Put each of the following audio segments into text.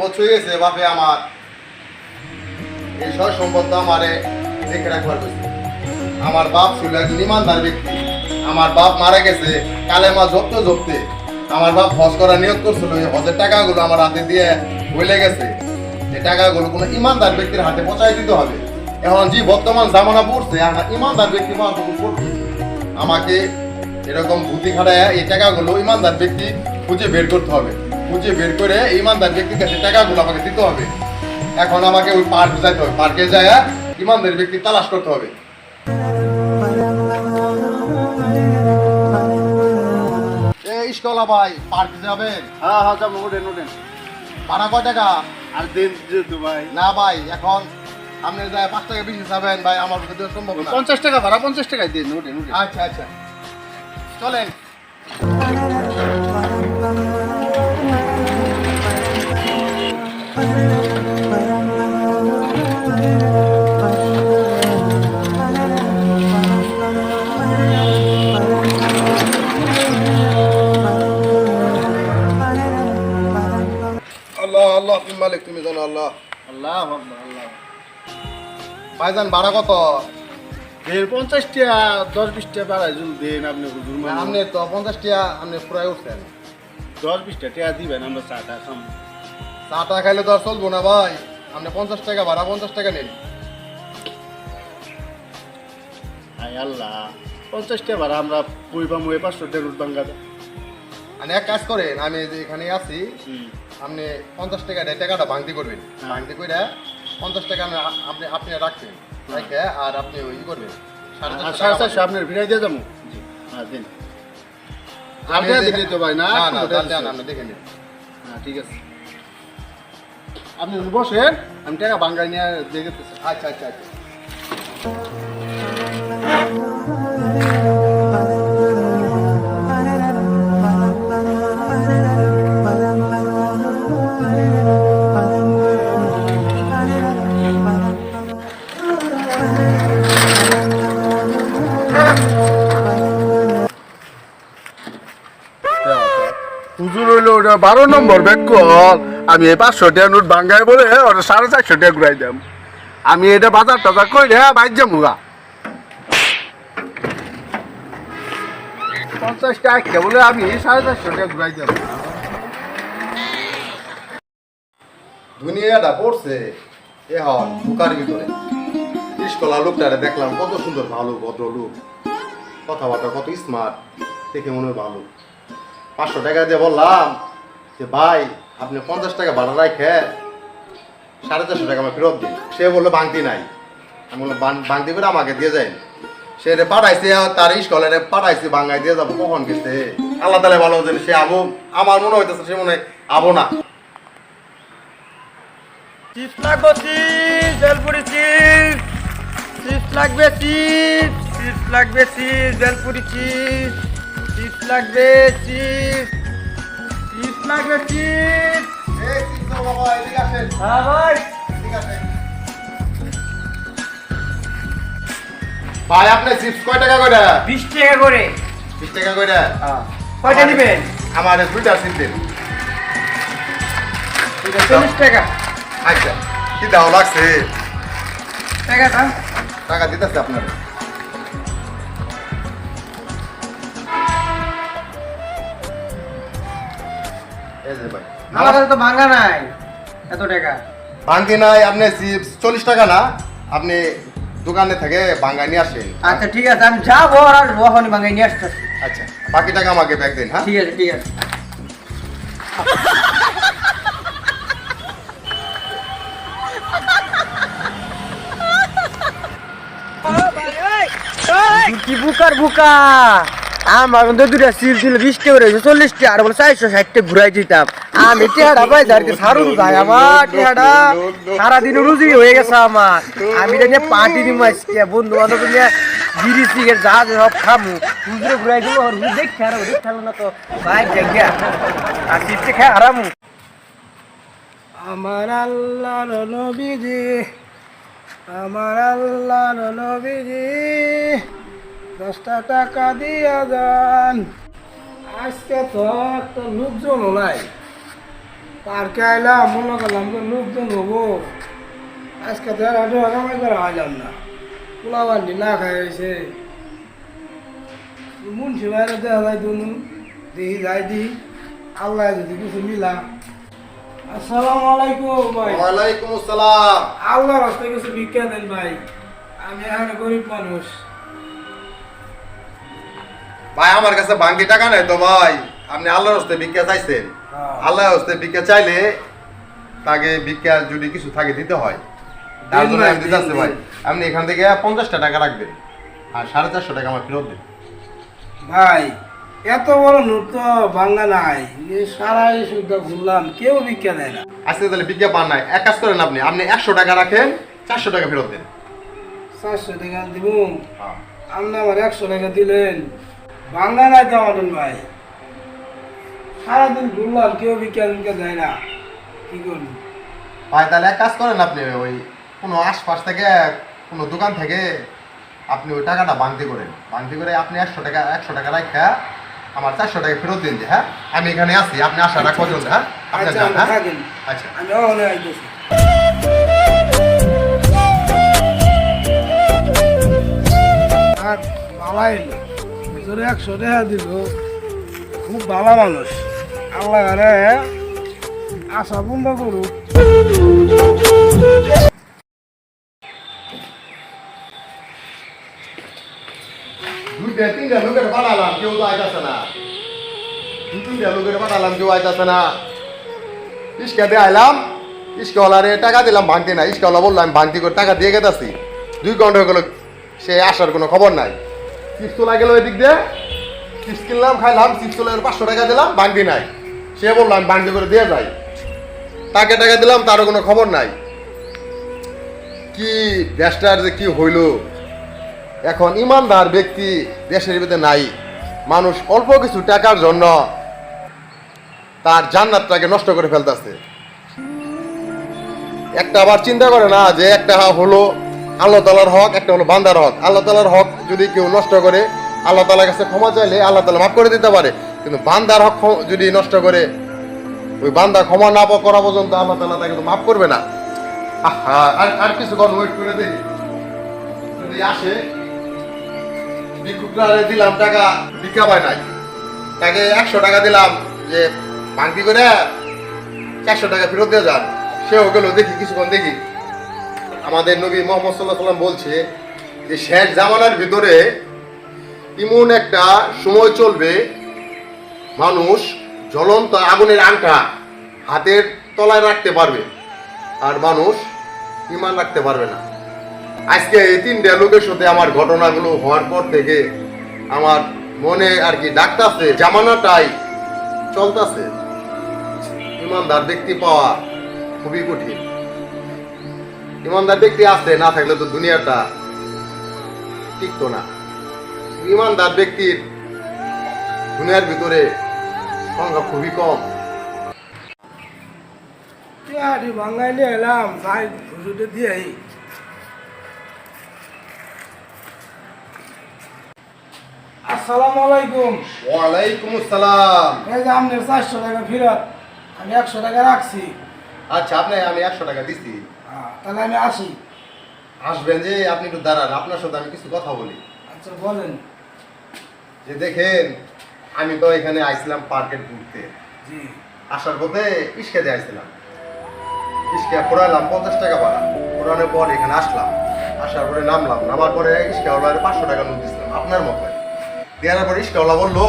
বছর হয়েছে বাপে আমার এই সব সম্পদ আমারে দেখে রাখবার কথা। আমার বাপ ছিল একজন ইমানদার ব্যক্তি। আমার বাপ মারা গেছে কালেমা জপতে জপতে। আমার বাপ হজ করার নিয়ত করছিল, এই হজের টাকাগুলো আমার হাতে দিয়ে বলে গেছে। এই টাকাগুলো কোনো ইমানদার ব্যক্তির হাতে পৌঁছাই দিতে হবে। এখন যে বর্তমান জামানা পড়ছে, আমার ইমানদার ব্যক্তি পাওয়ার খুব কঠিন। আমাকে এরকম বুদ্ধি খাটায় এই টাকাগুলো ইমানদার ব্যক্তি খুঁজে বের করতে হবে। খুঁজে বের করে ইমানদার ব্যক্তির কাছে টাকাগুলো আমাকে দিতে হবে। এখন আমাকে ওই পার্কে যাইতে হবে, পার্কে যায় ইমানদার ব্যক্তি তালাশ করতে হবে। এই ইস্কলা ভাই, পার্কে যাবেন? হ্যাঁ হ্যাঁ যাবো, ওঠেন ওঠেন। ভাড়া কয় টাকা? আর দিন যেহেতু ভাই না ভাই, এখন আপনি যায় 5 টাকা বেশি যাবেন ভাই, আমার পক্ষে দেওয়া সম্ভব না। 50 টাকা ভাড়া, 50 টাকায় দিন, ওঠেন ওঠেন। আচ্ছা আচ্ছা, চলেন। আল্লাহ আল্লাহ, তুমি মালিক, তুমি জানো। আল্লাহ আল্লাহ আকবার, আল্লাহ। ভাইজান ভাড়া কত? দেন 50 টাকা, 10-20 টাকা বাড়াই যদি দেন আপনি হুজুর মানে। আপনি তো 50 টাকা আপনি পুরাই উঠছেন। 10-20 টাকা দিবেন, আমরা চাটা খাম। চাটা খাইলে তো আর চলবো না ভাই। আপনি 50 টাকা ভাড়া, 50 টাকা নিন। হাই আল্লাহ, 50 টাকা ভাড়া আমরা কইবাম, ওই 500 টাকা রুট বাঙ্গাতে। মানে এক কাজ করেন, আমি যে এখানে আছি, আপনি 50 টাকা দিয়ে টাকাটা ভাঙতি করবেন। ভাঙতি করে 50 টাকা আপনি আপনি রাখবেন, রেখে আর আপনি ওই করবেন 450 আপনার ভিড়াই দিয়ে যাবো। হ্যাঁ দিন। আপনি দিলে তো ভাই না, না দেন, আপনি দেখে নিন। হ্যাঁ ঠিক আছে, আপনি বসেন, আমি টাকা বাঙ্গাই নিয়ে দেখতেছি। আচ্ছা আচ্ছা আচ্ছা। হুজুর হইলো ওটা 12 নম্বর ব্যাগ কল। আমি এই 500 টাকা নোট বাঙ্গাই বলে ওটা 450 টাকা ঘুরাই দাম। আমি এটা বাজার টাজার কই রে বাইর যাবো গা। 50 টাকা বলে আমি 450 টাকা ঘুরাই দাম। দুনিয়াটা পড়ছে এখন বুকার ভিতরে। ইস্কলা লোকটারে দেখলাম, কত সুন্দর, ভালো ভদ্র লোক, কথাবার্তা কত স্মার্ট, দেখে মনে হয় ভালো। 500 টাকা দিয়ে বললাম যে ভাই আপনি 50 টাকা ভাড়া রাখে 450 টাকা আমার ফেরত দিন। সে বললো বাংতি নাই। আমি বললাম বাংতি করে আমাকে দিয়ে যায়। সে রে পাঠাইছে, তার স্কলারে পাঠাইছে, বাঙ্গাই দিয়ে যাবো। কখন গেছে আল্লাহ তাআলা ভালো জানে। সে আবো, আমার মনে হইতেছে সে মনে হয় আবো না। চিপস লাগবে, চিপস জলপুরি চিপস, চিপস লাগবে, চিপস চিপস লাগবে, চিপস জলপুরি চিপস, চিপস লাগবে, চিপস চিপস লাগবে, চিপস। এই চিন্তা বাবা, এদিকে আসেন। হ্যাঁ ভাই, ঠিক আছে ভাই, আপনি চিপস কয় টাকা করে? 20 টাকা করে। 20 টাকা করে। কয়টা নেবেন? আমার 2টা চিপস দিন। 40 টাকা। আচ্ছা, কি দাও লাগছে? টাকাটা টাকা দিতেছে আপনার। এই যে ভাই, আমার কাছে তো ভাঙা নাই এত টাকা। ভাঙতি নাই। আপনি চিপস 40 টাকা না, আপনি দোকানে থেকে ভাঙ্গাই নিয়ে আসেন। আচ্ছা ঠিক আছে, আমি যাবো আর আসবো, ওখানে ভাঙাই নিয়ে আসতেছি। আচ্ছা, বাকি টাকা আমাকে ব্যাগ দিন। হ্যাঁ ঠিক আছে ঠিক আছে। কি বুকার বুকা, আমার মধ্যে দুটা সিল ছিল 20 টাকা করে, 40 টাকা আর বলে 460 টাকা ঘুরাই দিতাম। আমি টেহাটা পাই যারকে সারুন ভাই, আমার টেহাটা সারাদিন রুজি হয়ে গেছে আমার। আমি নিয়ে পার্টি দিব আজকে, বন্ধু বান্ধব নিয়ে বিড়ি সিগারেট যা সব খামু। হুজুরে ঘুরাই দিব, আর হুজুর দেখে আর ওদের খেলো না তো ভাই জায়গা আর সিটে খেয়ে হারামু। আমার আল্লাহ নবীজি, আমার আল্লাহ নবীজি 10টা টাকা দিয়া যান। আজকে তো একটা লোকজন নাই, পার্কে আইলাম মনে করলাম তো লোকজন হবো আজকে তো আর কামাই করা আইলাম না পোলা বান্ডি না খাই হয়েছে মুন্সি বাইরে দেখা যায় দুনু দেখি যাই দি আল্লাহ যদি কিছু মিলা আসসালামু আলাইকুম ভাই ওয়ালাইকুম আসসালাম। আল্লাহ রাস্তায় কিছু ভিক্ষা দেন ভাই আমি এখানে গরিব মানুষ ভাই আমার কাছে বাংতি টাকা নাই তো ভাই, আপনি আল্লাহর হস্তে ভিক্ষা চাইছেন। আল্লাহর হস্তে ভিক্ষা চাইলে তাকে ভিক্ষা যদি কিছু থাকে দিতে হয়, তার জন্য আমি দিতে আসছি ভাই। আপনি এখান থেকে 50টা টাকা রাখবেন আর 450 টাকা আমার ফেরত দেন। ভাই এত বড় নোট তো বাংলা নাই যে সারা শুদ্ধ ঘুরলাম কেউ ভিক্ষা দেয় না আজকে তাহলে ভিক্ষা পান নাই, এক কাজ করেন, আপনি 100 টাকা রাখেন, 400 টাকা ফেরত দেন। 400 টাকা দিব আপনি আমার 100 টাকা দিলেন বাংলা নাই তো আমাদের ভাই সারাদিন ঘুরলাম কেউ ভিক্ষা দেয় না কি করবো ভাই তাহলে এক কাজ করেন, আপনি ওই কোনো আশপাশ থেকে কোনো দোকান থেকে আপনি ওই টাকাটা বাংতি করেন, বাংতি করে আপনি 100 টাকা রাখা আমার 400 টাকা ফেরত দিন। হ্যাঁ, আমি এখানে আছি, আপনি আশা রাখ পর্যন্ত। হ্যাঁ, আপনি আচ্ছা যান। হ্যাঁ, থাকেন আচ্ছা। আমি ওখানে আইতেছি আর বালাই ভিতরে 100 টাকা দিল খুব ভালো মানুষ আল্লাহ আরে আশা বন্ধ করুক দুইটা তিনটা লোকের পাঠালাম, কেউ তো আইতাছে না। তিনটা লোকের পাঠালাম, কেউ আইতাছে না। ইস্কা দিয়ে আইলাম, ইস্কাওয়ালারে টাকা দিলাম, ভাঙতি না। ইস্কাওয়ালা বললাম আমি ভাঙতি করে টাকা দিয়ে গেতাছি, 2 ঘন্টা হয়ে গেল, সে আসার কোনো খবর নাই। চিপস তোলা গেল এদিক দিয়ে, চিপস কিনলাম, খাইলাম, চিপস তোলা 500 টাকা দিলাম, ভাঙতি নাই। সে বললাম ভাঙতি করে দিয়ে যাই, তাকে টাকা দিলাম, তারও কোনো খবর নাই। কি দেশটার যে কি হইল এখন, ইমানদার ব্যক্তি দেশের ভিতরে নাই। মানুষ অল্প কিছু টাকার জন্য তার জান্নাতটাকে নষ্ট করে ফেলতেছে। একটা আবার চিন্তা করে না যে একটা হলো আল্লাহ তাআলার হক, একটা হলো বান্দার হক। আল্লাহ তাআলার হক যদি কেউ নষ্ট করে, আল্লাহ তাআলার কাছে ক্ষমা চাইলে আল্লাহ তাআলা মাফ করে দিতে পারে, কিন্তু বান্দার হক যদি নষ্ট করে, ওই বান্দা ক্ষমা না করা পর্যন্ত আল্লাহ তাআলা তাকে তো মাফ করবে না। আহা, আর কিছুক্ষণ ওয়েট করে দেখি যদি আসে। ভিক্ষুকরা দিলাম টাকা, ভিক্ষা পায় নাই, তাকে 100 টাকা দিলাম যে ভাঙতি করে 400 টাকা ফেরত দিয়ে যান। সেও গেল, দেখি কিছুক্ষণ দেখি। আমাদের নবী মুহাম্মদ সাল্লাল্লাহু আলাইহি ওয়াসাল্লাম বলছে যে শেষ জামানার ভিতরে এমন একটা সময় চলবে, মানুষ জ্বলন্ত আগুনের আংটা হাতের তলায় রাখতে পারবে আর মানুষ ঈমান রাখতে পারবে না। আজকে এই 3টা লোকের সাথে আমার ঘটনাগুলো হওয়ার পর থেকে আমার মনে আর কি ডাকতেছে, জামানাটাই চলতেছে। ইমানদার ব্যক্তি পাওয়া খুবই কঠিন। ইমানদার ব্যক্তি আছে, না থাকলে তো দুনিয়াটা টিকতো না। ইমানদার ব্যক্তির দুনিয়ার ভিতরে সংখ্যা খুবই কম। বাঙালি এলাম ভাই হুজুরে দিয়ে আসসালামু আলাইকুম ওয়ালাইকুম আসসালাম। এই যে আপনার 400 টাকা ফেরত আমি 100 টাকা রাখছি আচ্ছা, আমি 100 টাকা দিচ্ছি। তাহলে আমি আসি। আসবেন যে, আপনি একটু দাঁড়ান, আপনার সাথে আমি কিছু কথা বলি। আচ্ছা বলেন। যে দেখেন, আমি তো এখানে আইছিলাম পার্কে ঘুরতে, জি আসার পথে ইস্কা দিয়ে আইছিলাম, ইস্কা পুরাইলাম 50 টাকা ভাড়া। পুরানোর পর এখানে আসলাম, আসার পরে নামলাম, নামার পরে ইস্কাওয়ালার 500 টাকা নোট দিচ্ছিলাম আপনার মতো। দেওয়ার পরে ইস্কাওয়ালা বললো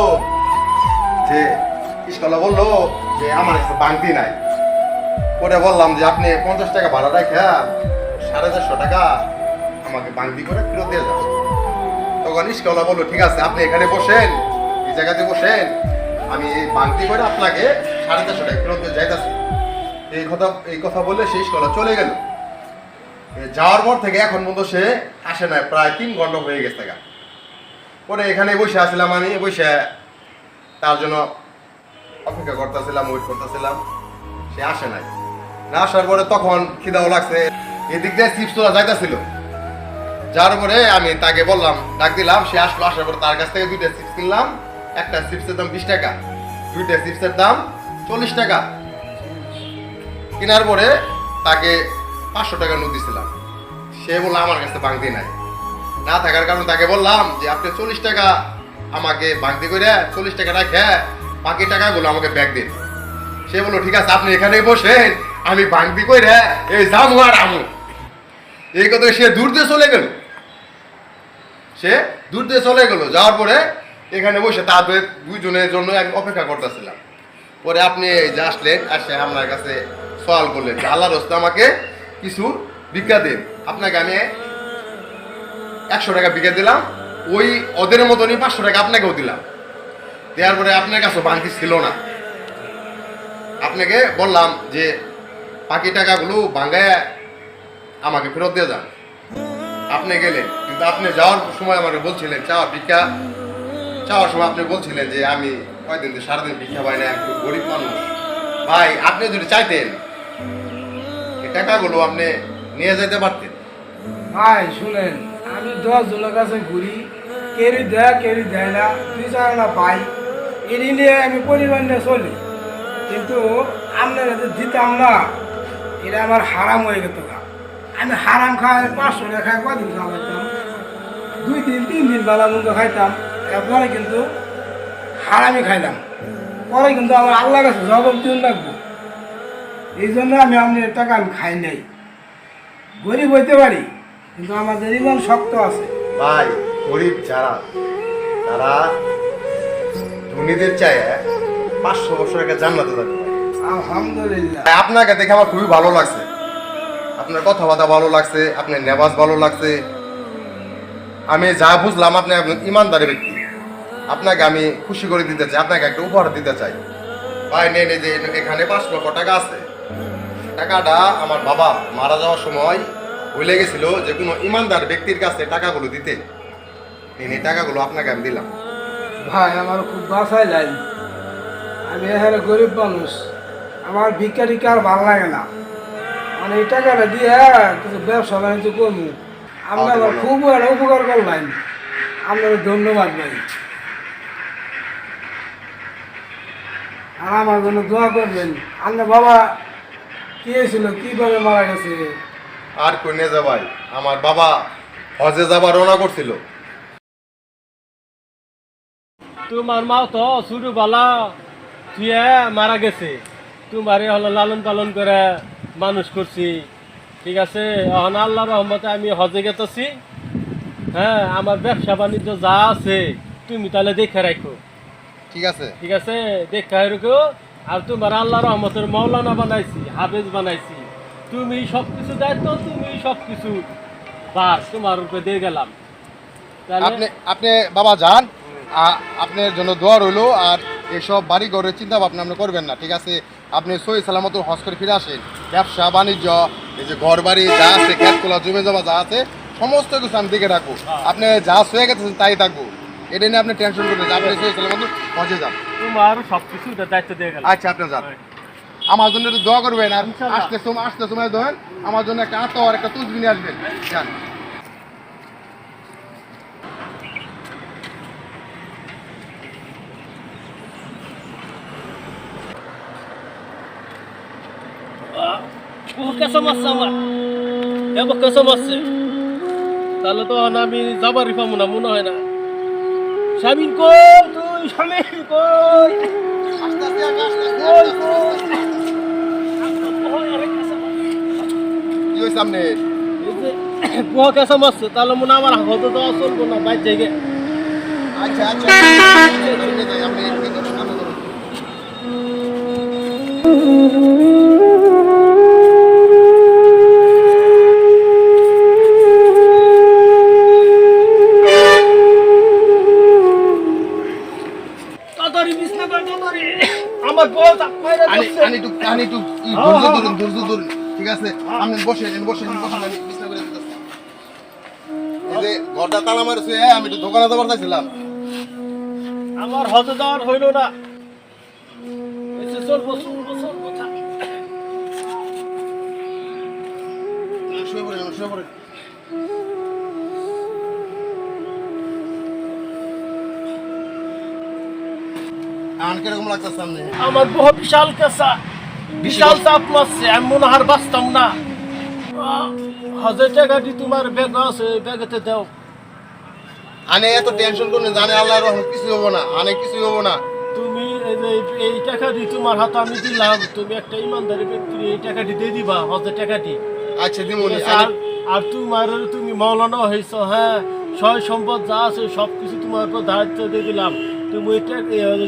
যে আমার কাছে বাংতি নাই। পরে বললাম যে আপনি 50 টাকা ভাড়া রাখা 450 টাকা আমাকে বাংতি করে ফেরত দিয়ে যান। তখন ইস্কাওয়ালা বললো ঠিক আছে, আপনি এখানে বসেন, এই জায়গাতে বসেন, আমি এই বাংতি করে আপনাকে 450 টাকা ফেরত দিয়ে যাইতেছি। এই কথা বলে সেই ইস্কাওয়ালা চলে গেল। যাওয়ার পর থেকে এখন পর্যন্ত সে আসে না, প্রায় 3 ঘন্টা হয়ে গেছে। পরে এখানে বসে আসছিলাম, আমি বসে তার জন্য অপেক্ষা করতেছিলাম, ওয়েট করতেছিলাম, সে আসে নাই। না আসার পরে তখন খিদাও লাগছে, এদিক দিয়ে চিপস তোলা যাইতেছিল। যার পরে আমি তাকে বললাম, ডাক দিলাম, সে আসলো। আসার পরে তার কাছ থেকে 2টা চিপস কিনলাম। একটা চিপসের দাম 20 টাকা, 2টা চিপসের দাম 40 টাকা। কেনার পরে তাকে 500 টাকা নোট দিছিলাম। সে বললো আমার কাছে বাংতি নাই, না থাকার কারণে তাকে বললাম যে আপনি 40 টাকা আমাকে বাংতি করে 40 টাকা রাখে বাকি টাকাগুলো আমাকে ব্যাগ দিন। সে বললো ঠিক আছে আপনি এখানে বসেন, আমি বাংতি করে এই যাবো আর আমু। এই কথা সে দূর দিয়ে চলে গেল। যাওয়ার পরে এখানে বসে তাদের দুইজনের জন্য আমি অপেক্ষা করতেছিলাম। পরে আপনি এই যে আসলেন, আসে আপনার কাছে সওয়াল করলেন যে আল্লাহর রাস্তায় আমাকে কিছু ভিক্ষা দিন। আপনাকে আমি 100 টাকা ভিক্ষা দিলাম, ওই ওদের মতনই 500 টাকা আপনাকেও দিলাম। দেওয়ার পরে আপনার কাছে বাংতি ছিল না। আপনাকে বললাম যে বাকি টাকাগুলো ভাঙ্গায় আমাকে ফেরত দিয়ে যান। আপনি গেলেন, কিন্তু আপনি যাওয়ার সময় আমাকে বলছিলেন চাওয়ার সময় আপনি বলছিলেন যে আমি কয়দিন থেকে সারাদিন ভিক্ষা পাই না, একটু গরিব মানুষ। ভাই আপনি যদি চাইতেন এই টাকাগুলো আপনি নিয়ে যেতে পারতেন। ভাই শুনেন, আমি 10 জনের কাছে ঘুরি, কেরি দেয় না, 2-4 না পাই, এর নিয়ে আমি পরিবার নিয়ে চলি। কিন্তু আপনারা যে দিতাম না, এটা আমার হারাম হয়ে গেত। আমি হারাম খাই 500 টাকা খাই কদিন খাওয়াইতাম, 2-3 দিন বেলা মুখ খাইতাম, এরপরে কিন্তু হারামি খাইলাম। পরে কিন্তু আমার আল্লাহর কাছে জবাব দিন লাগবো। এই জন্য আমি আপনার টাকা আমি খাই নাই। গরিব হইতে পারি, কিন্তু আমাদের ইমান শক্ত আছে। ভাই গরিব যারা, তারা ধনীদের চায় 500 বছর আগে জান্নাতে যাবে। আলহামদুলিল্লাহ। আপনাকে দেখে আমার খুবই ভালো লাগছে, আপনার কথাবার্তা ভালো লাগছে, আপনার নেবাজ ভালো লাগছে। আমি যা বুঝলাম আপনি একজন ইমানদারি ব্যক্তি। আপনাকে আমি খুশি করে দিতে চাই, আপনাকে একটা উপহার দিতে চাই। ভাই নেন, এই যে এখানে 5 লক্ষ টাকা আছে। টাকাটা আমার বাবা মারা যাওয়ার সময় ভুলে গেছিল যে কোনো ইমানদার ব্যক্তির কাছে টাকাগুলো দিতে। এই টাকাগুলো আপনাকে আমি দিলাম। ভাই আমার খুব বাসায় যাই, আমি এখানে গরিব মানুষ, আমার ভিক্ষা টিকা আর ভালো লাগে না। মানে এই টাকাটা দিয়ে কিছু ব্যবসা বাণিজ্য করবো। আপনি আমার খুব একটা উপকার করলেন, আপনার ধন্যবাদ ভাই। আর আমার জন্য দোয়া করবেন। আপনার বাবা কি হয়েছিল, কিভাবে মারা গেছে? আর কই নিয়ে যা ভাই, আমার বাবা হজে যাবার রওনা করছিল। তোমার মাও তো ছোটবেলা তুই মারা গেছে, তোমারে হলো লালন পালন করে মানুষ করছি। ঠিক আছে, এখন আল্লাহ রহমতে আমি হজে গেতেছি। হ্যাঁ, আমার ব্যবসা বাণিজ্য যা আছে তুমি তাহলে দেখে রাখো। ঠিক আছে, ঠিক আছে, দেখে রাখো। আর তোমার আল্লাহ রহমতের মৌলানা বানাইছি, হাফেজ বানাইছি। তুমি সবকিছু দায়িত্ব, তুমি সবকিছু বাস তোমার উপরে দিয়ে গেলাম। আপনি আপনি বাবা যান, আপনার জন্য দোয়া রইলো। আর এসব বাড়ি ঘরের চিন্তা ভাবনা আপনি করবেন না, ঠিক আছে? আপনি সহি সালামত হজ করে ফিরে আসেন। ব্যবসা বাণিজ্য, এই যে ঘর বাড়ি যা আছে, খেতখোলা জমে জমা যা আছে, সমস্ত কিছু আমি দিকে রাখবো। আপনি যা হয়ে গেছেন তাই থাকবো, এটা নিয়ে আপনি টেনশন করবেন না। আপনি সহি সালামত হজে যান। তোমার সবকিছু দায়িত্ব দিয়ে গেলাম। আচ্ছা, আপনি যান। আমার জন্য একটু দোয়া করবেন। আর আসতে সময় ধরেন আমার জন্য একটা আতো আর একটা তুজবি নিয়ে আসবেন। যান। কেসম আছে আমার, এবার কেসম আছে। তাহলে তো আমি যাবারই পাবো না, মনে হয় না। স্বামীন কই তুই, স্বামীন কই? কি হয়েছে আপনি? পোহা কেসম আছে, তাহলে মনে আমার হতে দেওয়া চলবো না, বাইর জায়গা। আচ্ছা আচ্ছা, আপনি আমার বউ ধৈর্য ধরুন, ঠিক আছে? আপনি বসেন। এই যে ঘরটা তালা মারছে, আমি একটু দোকানে যাবার চাইছিলাম। আমার হতে দেওয়ার হইল না। চলবো শুয়ে পড়েন। কিরকম লাগতেছে সামনে? আমার বউ বিশাল কেসা, বিশাল চাপ মারছে, আমি মনে হয় আর বাঁচতাম না। 1000 টাকাটি তোমার ব্যাগ আছে, ব্যাগেতে দাও। আনে এত টেনশন করুন, জানে আল্লাহর রহমত কিছু হবো না, আনে কিছু হবো না। তুমি এই টাকাটি তোমার হাতে আমি দিলাম, তুমি একটা ইমানদারি ব্যক্তি এই টাকাটি দিয়ে দিবা, 1000 টাকাটি। আচ্ছা দিমুনি। আর তুমি মৌলানা হয়েছ, হ্যাঁ, সয় সম্পদ যা আছে সব কিছু তোমার উপর দায়িত্ব দিয়ে দিলাম। তুমি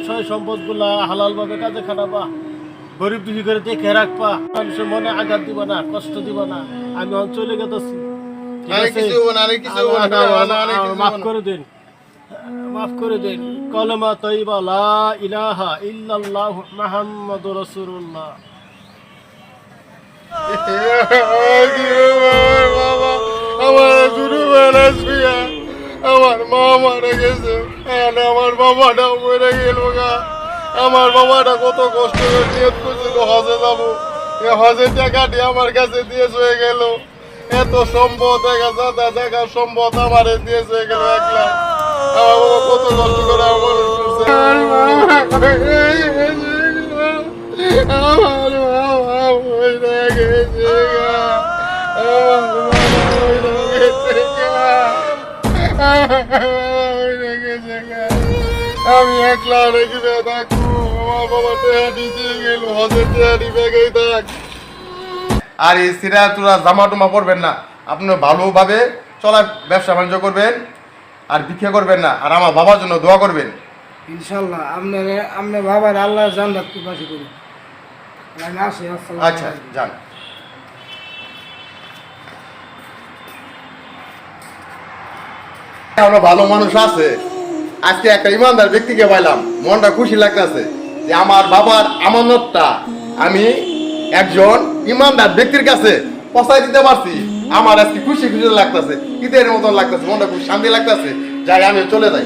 সয় সম্পদ গুলা হালাল ভাবে কাজে খাটাবা, গরিব দুঃখী করে দেখে রাখবা, মানুষের মনে আঘাত দিবা না, কষ্ট দিবা না। আমি চলে গেছি, মাফ করে দিন, মাফ করে দিন। কলেমা তৈবা লা ইলাহা ইল্লাল্লাহু মুহাম্মাদুর রাসূলুল্লাহ। আমার মা মারা গেছে, আমার বাবাটাও মরে গেল গা। আমার বাবাটা কত কষ্ট করে নিয়ত করছিল হজে যাবো, হজের টাকাটি আমার কাছে দিয়ে চলে গেল। এত সম্পদ, 1000 টাকার সম্পদ আমার দিয়ে চলে গেল 1 লাখ। আমার বাবা কত কষ্ট করে আমার করছে। আমার বাবা মরে গেছে গা, আমার বাবা মরে গেছে গা, মরে গেছে গা। আমি একলা রেখে থাকবো, আমার বাবা টেহাটি দিয়ে গেল, হজের টেহাটি ব্যাগেই থাক। আর এই সিরা তোরা জামা টুমা পরবেন না, আপনি ভালোভাবে চলার ব্যবসা বাণিজ্য করবেন আর ভিক্ষা করবেন না। আর আমার বাবার জন্য দোয়া করবেন ইনশাল্লাহ। আপনার বাবার আল্লাহ জান্নাত পাশে করুন। আমি আসি, আসসালামু আচ্ছা আলাইকুম। যান। আমরা ভালো মানুষ আছে, আজকে একটা ইমানদার ব্যক্তিকে পাইলাম, মনটা খুশি লাগতেছে যে আমার বাবার আমানতটা আমি একজন ইমানদার ব্যক্তির কাছে পৌঁছাই দিতে পারছি। আমার আজকে খুশি খুশি লাগতেছে, ঈদের মতন লাগতেছে, মনটা খুব শান্তি লাগতেছে। যাই আমি চলে যাই।